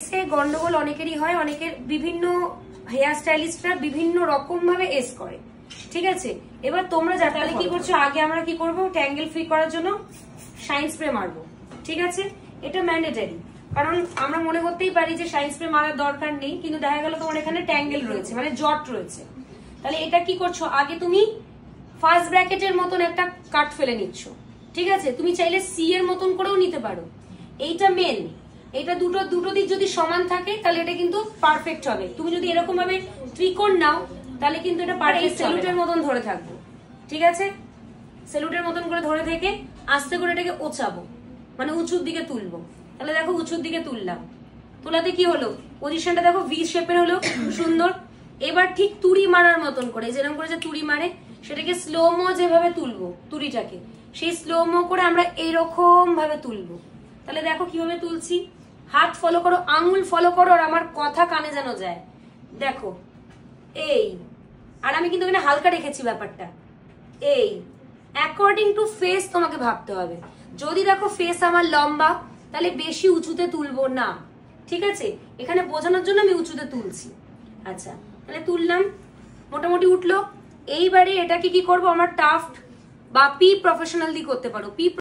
গন্ডগোল অনেকেরই হয়, অনেকের বিভিন্ন হেয়ার স্টাইলিস্টরা বিভিন্ন রকম ভাবে এস করে, ঠিক আছে। এবার তোমরা যাতে কি করছো, আগে আমরা কি করবো, ট্যাঙ্গেল ফ্রি করার জন্য শাইন স্প্রে মারবো, ঠিক আছে। এটা ম্যান্ডেটারি, কারণ আমরা মনে করতেই পারি যে শাইন স্প্রে মারার দরকার নেই, কিন্তু দেখা গেল তোমার এখানে ট্যাঙ্গেল রয়েছে, মানে জট রয়েছে। তাহলে এটা কি করছো, আগে তুমি ফার্স্ট ব্র্যাকেটের মতন একটা কাট ফেলে নিচ্ছ, ঠিক আছে। তুমি চাইলে সি এর মতন করেও নিতে পারো। এইটা মেন, এটা দুটো দিক যদি সমান থাকে তাহলে এটা কিন্তু পারফেক্ট হবে। তুমি যদি এরকম ভাবে ত্রিকোণ নাও তাহলে কিন্তু এটা পারফেক্ট সেলুটের মতন ধরে থাকবো, ঠিক আছে। সেলুটের মতন করে ধরে থেকে আস্তে করে এটাকে ওচাবো, মানে উঁচুর দিকে তুলবো। তাহলে দেখো উঁচুর দিকে তুললাম, তোলাতে কি হলো, পজিশনটা দেখো ভি শেপের হলো, সুন্দর। এবার ঠিক তুড়ি মারার মতন করে, যেরকম করে যে তুড়ি মারে সেটাকে স্লোমো যেভাবে তুলবো তুড়িটাকে, সেই স্লোমো করে আমরা এইরকম ভাবে তুলবো। তাহলে দেখো কিভাবে তুলছি, হাত ফলো করো, আঙুল ফলো করো, আর আমার কথা কানে যেন যায়। দেখো এই, আর আমি কিন্তু এখানে হালকা রেখেছি ব্যাপারটা। এই অ্যাকর্ডিং টু ফেস তোমাকে ভাবতে হবে। যদি দেখো ফেস আমার লম্বা তাহলে বেশি উঁচুতে তুলবো না, ঠিক আছে। এখানে বোঝানোর জন্য আমি উঁচুতে তুলছি। আচ্ছা, তাহলে তুললাম, মোটামুটি উঠলো। এইবারে এটাকে কি করবো, আমার টাফট বা পি প্রফেশনাল দিয়ে করতে পারো। পি